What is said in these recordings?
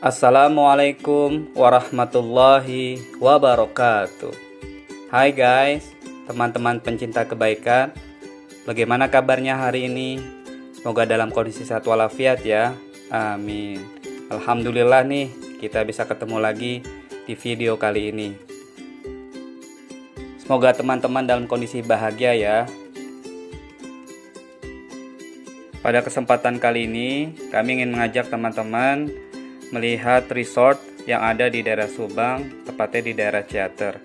Assalamualaikum warahmatullahi wabarakatuh. Hai guys, teman-teman pencinta kebaikan. Bagaimana kabarnya hari ini? Semoga dalam kondisi sehat walafiat ya. Amin. Alhamdulillah nih, kita bisa ketemu lagi di video kali ini. Semoga teman-teman dalam kondisi bahagia ya. Pada kesempatan kali ini, kami ingin mengajak teman-teman melihat resort yang ada di daerah Subang, tepatnya di daerah Ciater.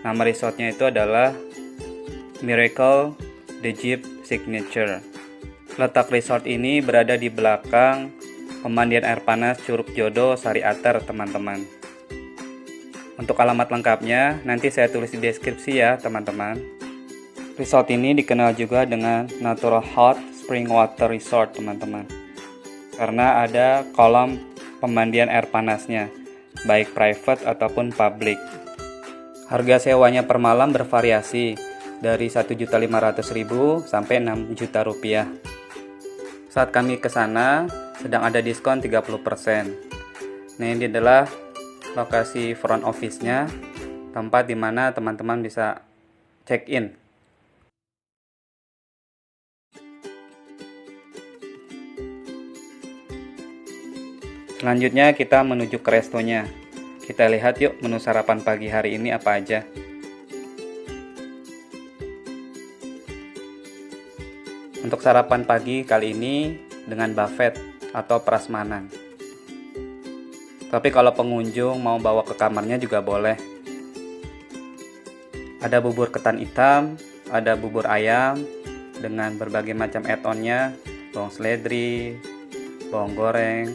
Nama resortnya itu adalah Miracle The Jeep Signature. Letak resort ini berada di belakang pemandian air panas Curug Jodo Sari Ater, teman-teman. Untuk alamat lengkapnya nanti saya tulis di deskripsi ya, teman-teman. Resort ini dikenal juga dengan Natural Hot Spring Water Resort, teman-teman. Karena ada kolam pemandian air panasnya, baik private ataupun public. Harga sewanya per malam bervariasi dari 1.500.000 sampai 6 juta rupiah. Saat kami ke sana sedang ada diskon 30%. Nah, ini adalah lokasi front office-nya, tempat dimana teman-teman bisa check-in. Selanjutnya kita menuju ke restonya. Kita lihat yuk menu sarapan pagi hari ini apa aja. Untuk sarapan pagi kali ini dengan buffet atau prasmanan. Tapi kalau pengunjung mau bawa ke kamarnya juga boleh. Ada bubur ketan hitam, ada bubur ayam dengan berbagai macam add-onnya, bawang seledri, bawang goreng.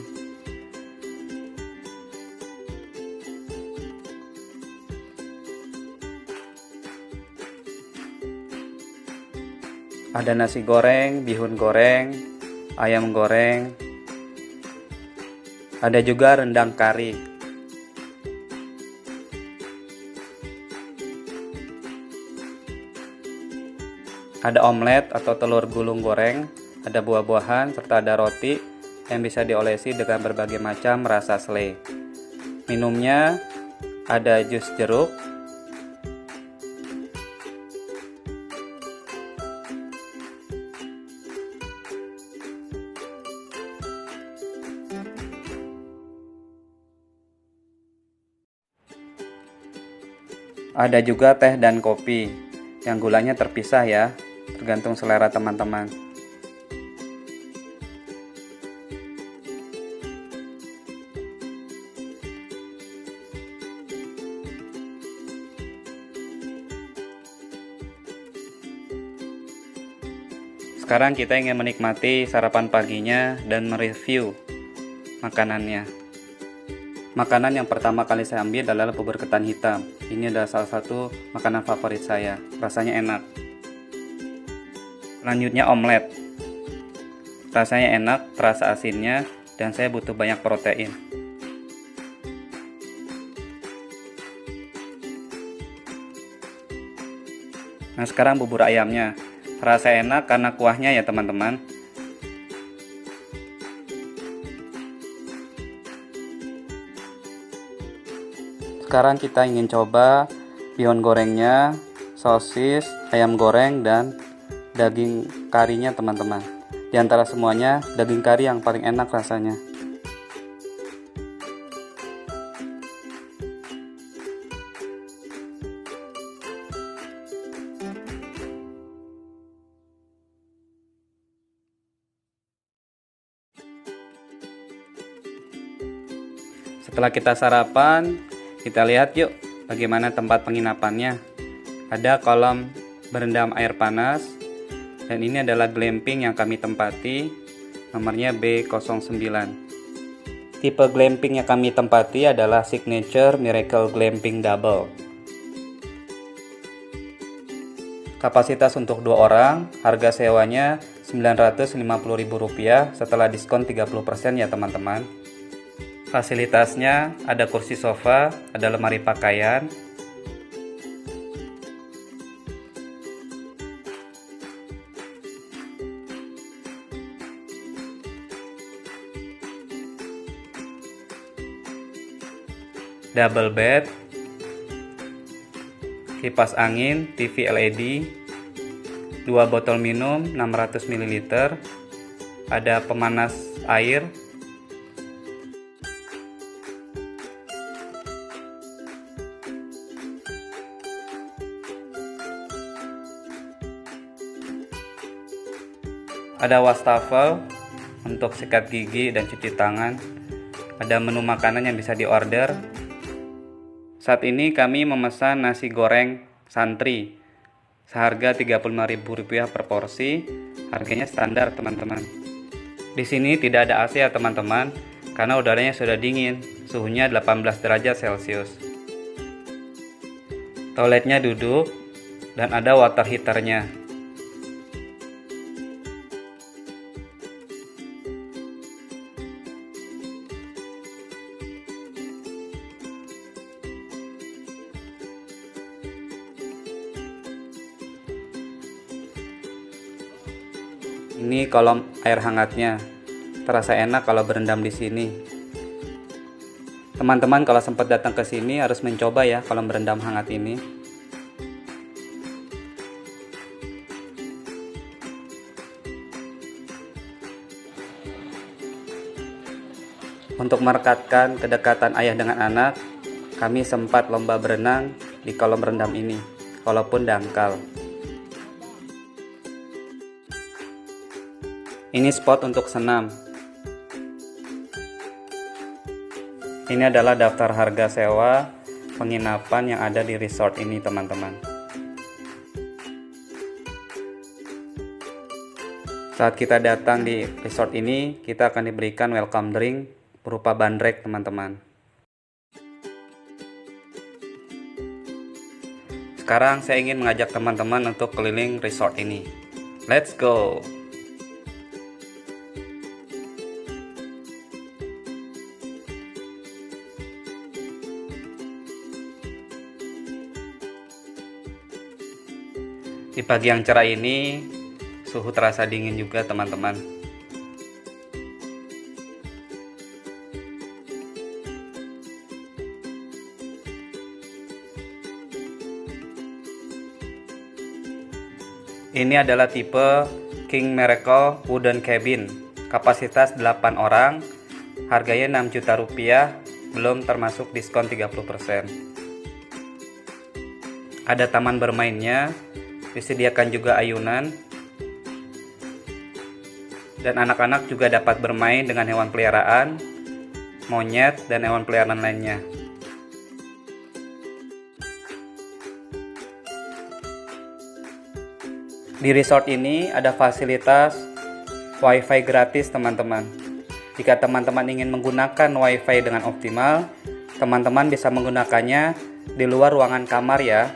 Ada nasi goreng, bihun goreng, ayam goreng. Ada juga rendang kari. Ada omelet atau telur gulung goreng, ada buah-buahan, serta ada roti yang bisa diolesi dengan berbagai macam rasa selai. Minumnya ada jus jeruk, ada juga teh dan kopi yang gulanya terpisah ya, tergantung selera teman-teman. Sekarang kita ingin menikmati sarapan paginya dan mereview makanannya. Makanan yang pertama kali saya ambil adalah bubur ketan hitam. Ini adalah salah satu makanan favorit saya. Rasanya enak. Selanjutnya omelet. Rasanya enak, terasa asinnya, dan saya butuh banyak protein. Nah, sekarang bubur ayamnya. Rasa enak karena kuahnya ya, teman-teman. Sekarang kita ingin coba bihun gorengnya, sosis, ayam goreng, dan daging karinya, teman-teman. Di antara semuanya, daging kari yang paling enak rasanya. Setelah kita sarapan, kita lihat yuk bagaimana tempat penginapannya. Ada kolam berendam air panas, dan ini adalah glamping yang kami tempati, nomornya B09. Tipe glamping yang kami tempati adalah Signature Miracle Glamping Double. Kapasitas untuk 2 orang, harga sewanya Rp950.000 setelah diskon 30% ya, teman-teman. Fasilitasnya ada kursi sofa, ada lemari pakaian, double bed, kipas angin, TV LED, 2 botol minum 600 ml, ada pemanas air, ada wastafel untuk sikat gigi dan cuci tangan, ada menu makanan yang bisa diorder. Saat ini kami memesan nasi goreng santri seharga Rp35.000 per porsi, harganya standar teman-teman. Di sini tidak ada AC ya teman-teman, karena udaranya sudah dingin, suhunya 18 derajat Celcius. Toiletnya duduk dan ada water heaternya. Ini kolom air hangatnya, terasa enak kalau berendam di sini. Teman-teman kalau sempat datang ke sini harus mencoba ya kolam berendam hangat ini. Untuk merekatkan kedekatan ayah dengan anak, kami sempat lomba berenang di kolam rendam ini, walaupun dangkal. Ini spot untuk senam. Ini adalah daftar harga sewa penginapan yang ada di resort ini, teman-teman. Saat kita datang di resort ini, kita akan diberikan welcome drink berupa bandrek, teman-teman. Sekarang saya ingin mengajak teman-teman untuk keliling resort ini. Let's go! Di pagi yang cerah ini, suhu terasa dingin juga teman-teman. Ini adalah tipe King Miracle Wooden Cabin, kapasitas 8 orang, harganya Rp6 juta, belum termasuk diskon 30%. Ada taman bermainnya, disediakan juga ayunan, dan anak-anak juga dapat bermain dengan hewan peliharaan, monyet, dan hewan peliharaan lainnya. Di resort ini ada fasilitas WiFi gratis teman-teman. Jika teman-teman ingin menggunakan WiFi dengan optimal, teman-teman bisa menggunakannya di luar ruangan kamar ya,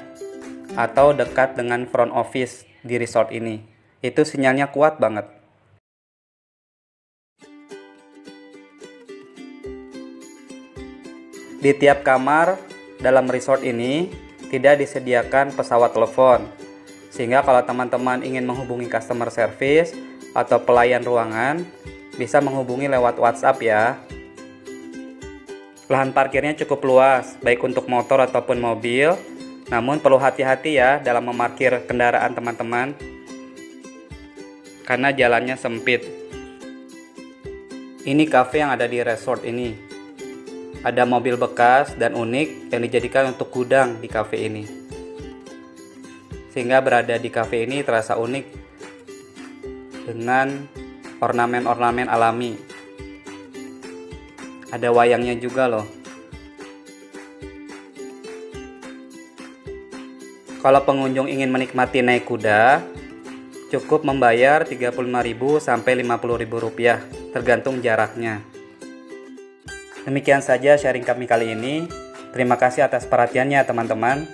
atau dekat dengan front office di resort ini. Itu sinyalnya kuat banget. Di tiap kamar dalam resort ini tidak disediakan pesawat telepon, sehingga kalau teman-teman ingin menghubungi customer service atau pelayan ruangan, bisa menghubungi lewat WhatsApp ya. Lahan parkirnya cukup luas, baik untuk motor ataupun mobil. Namun perlu hati-hati ya dalam memarkir kendaraan teman-teman, karena jalannya sempit. Ini cafe yang ada di resort ini. Ada mobil bekas dan unik yang dijadikan untuk gudang di cafe ini, sehingga berada di cafe ini terasa unik dengan ornamen-ornamen alami. Ada wayangnya juga loh. Kalau pengunjung ingin menikmati naik kuda, cukup membayar Rp35.000 sampai Rp50.000, tergantung jaraknya. Demikian saja sharing kami kali ini. Terima kasih atas perhatiannya teman-teman.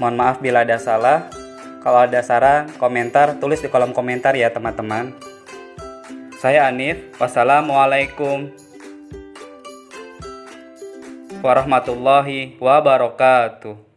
Mohon maaf bila ada salah. Kalau ada saran, komentar, tulis di kolom komentar ya teman-teman. Saya Anif. Wassalamualaikum warahmatullahi wabarakatuh.